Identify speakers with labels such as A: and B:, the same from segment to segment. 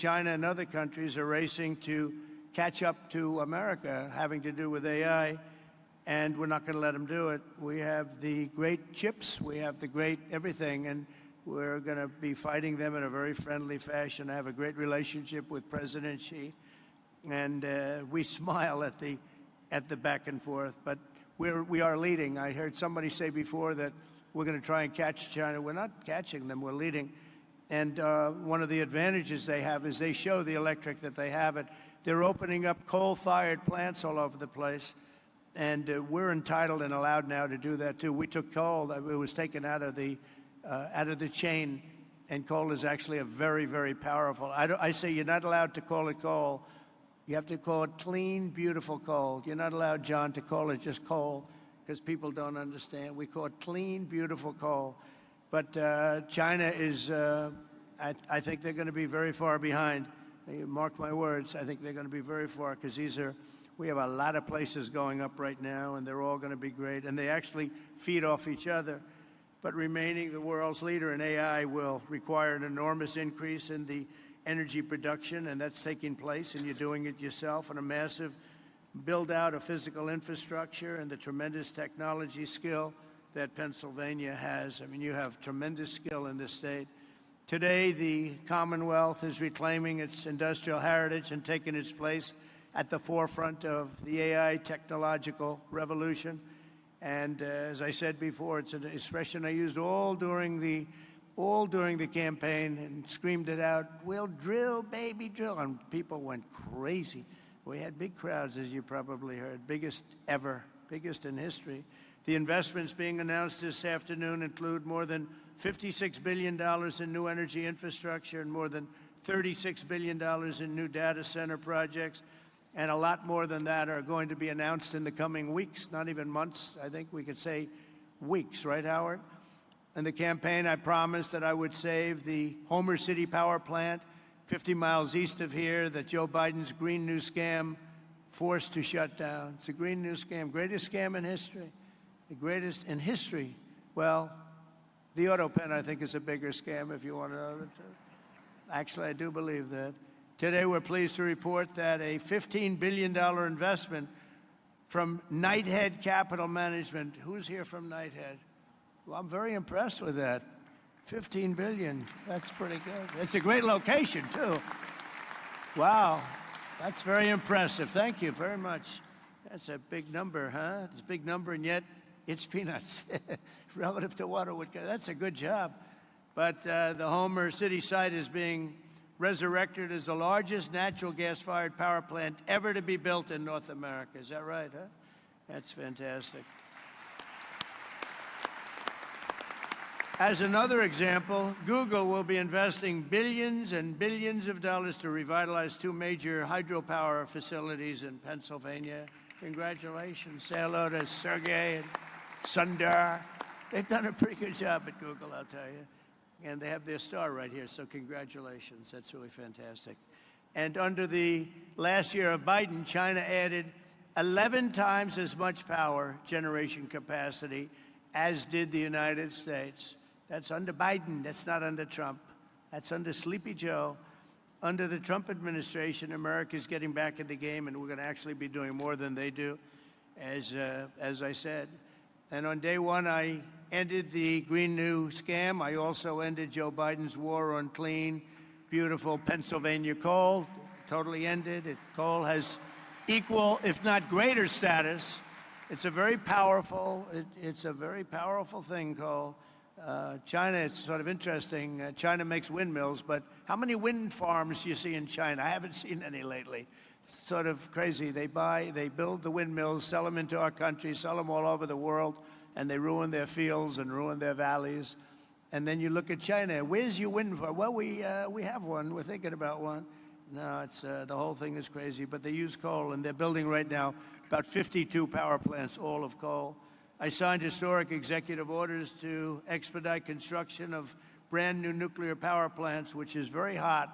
A: China and other countries are racing to catch up to America, having to do with AI, and we're not going to let them do it. We have the great chips, we have the great everything, and we're going to be fighting them in a very friendly fashion. I have a great relationship with President Xi, and we smile at the back and forth, but we are leading. I heard somebody say before that we're going to try and catch China. We're not catching them, we're leading. And one of the advantages they have is they show the electric that they have it. They're opening up coal-fired plants all over the place, and we're entitled and allowed now to do that too. We took coal; it was taken out of the chain, and coal is actually a very, very powerful. I say you're not allowed to call it coal. You have to call it clean, beautiful coal. You're not allowed, John, to call it just coal because people don't understand. We call it clean, beautiful coal. But China is, I think they're going to be very far behind. Mark my words, I think they're going to be very far because we have a lot of places going up right now, and they're all going to be great. And they actually feed off each other. But remaining the world's leader in AI will require an enormous increase in the energy production, and that's taking place, and you're doing it yourself, and a massive build-out of physical infrastructure and the tremendous technology skill that Pennsylvania has. I mean, you have tremendous skill in this state. Today, the Commonwealth is reclaiming its industrial heritage and taking its place at the forefront of the AI technological revolution. And as I said before, it's an expression I used all during the campaign and screamed it out, "We'll drill, baby, drill." And people went crazy. We had big crowds, as you probably heard, biggest ever, biggest in history. The investments being announced this afternoon include more than $56 billion in new energy infrastructure and more than $36 billion in new data center projects. And a lot more than that are going to be announced in the coming weeks, not even months. I think we could say weeks, right, Howard? In the campaign, I promised that I would save the Homer City power plant 50 miles east of here that Joe Biden's Green New Scam forced to shut down. It's a Green New Scam, greatest scam in history. The greatest in history. Well, the auto pen, I think, is a bigger scam, if you want to know the truth. Actually, I do believe that. Today, we're pleased to report that a $15 billion investment from Knighthead Capital Management. Who's here from Knighthead? Well, I'm very impressed with that. $15 billion, that's pretty good. It's a great location, too. Wow, that's very impressive. Thank you very much. That's a big number, huh? It's a big number, and yet it's peanuts relative to what it would get. That's a good job. But the Homer City site is being resurrected as the largest natural gas-fired power plant ever to be built in North America. Is that right, huh? That's fantastic. As another example, Google will be investing billions and billions of dollars to revitalize two major hydropower facilities in Pennsylvania. Congratulations. Say hello to Sergey and Sundar. They've done a pretty good job at Google, I'll tell you. And they have their star right here, so congratulations. That's really fantastic. And under the last year of Biden, China added 11 times as much power generation capacity as did the United States. That's under Biden. That's not under Trump. That's under Sleepy Joe. Under the Trump administration, America is getting back in the game, and we're going to actually be doing more than they do, as I said. And on day one, I ended the Green New Scam. I also ended Joe Biden's war on clean, beautiful Pennsylvania coal. Totally ended. Coal has equal, if not greater, status. It's a very powerful. It's a very powerful thing, coal. China, it's sort of interesting. China makes windmills, but how many wind farms do you see in China? I haven't seen any lately. It's sort of crazy. They build the windmills, sell them into our country, sell them all over the world, and they ruin their fields and ruin their valleys. And then you look at China. Where's your wind farm? Well, we have one. We're thinking about one. No, it's the whole thing is crazy. But they use coal, and they're building right now about 52 power plants, all of coal. I signed historic executive orders to expedite construction of brand new nuclear power plants, which is very hot.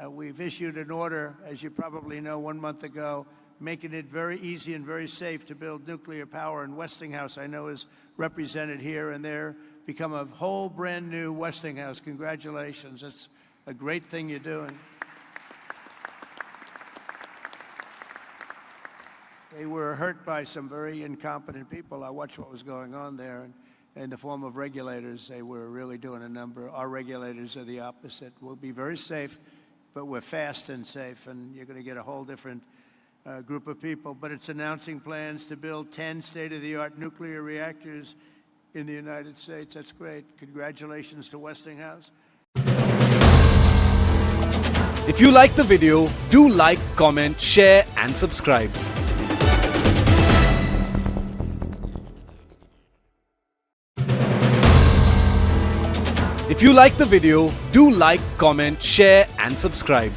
A: We've issued an order, as you probably know, 1 month ago, making it very easy and very safe to build nuclear power. And Westinghouse, I know, is represented here, and they're become a whole brand new Westinghouse. Congratulations. It's a great thing you're doing. They were hurt by some very incompetent people. I watched what was going on there, and in the form of regulators, they were really doing a number. Our regulators are the opposite. We'll be very safe, but we're fast and safe, and you're going to get a whole different group of people. But it's announcing plans to build 10 state-of-the-art nuclear reactors in the United States. That's great. Congratulations to Westinghouse.
B: If you like the video, do like, comment, share and subscribe. If you like the video, do like, comment, share and subscribe.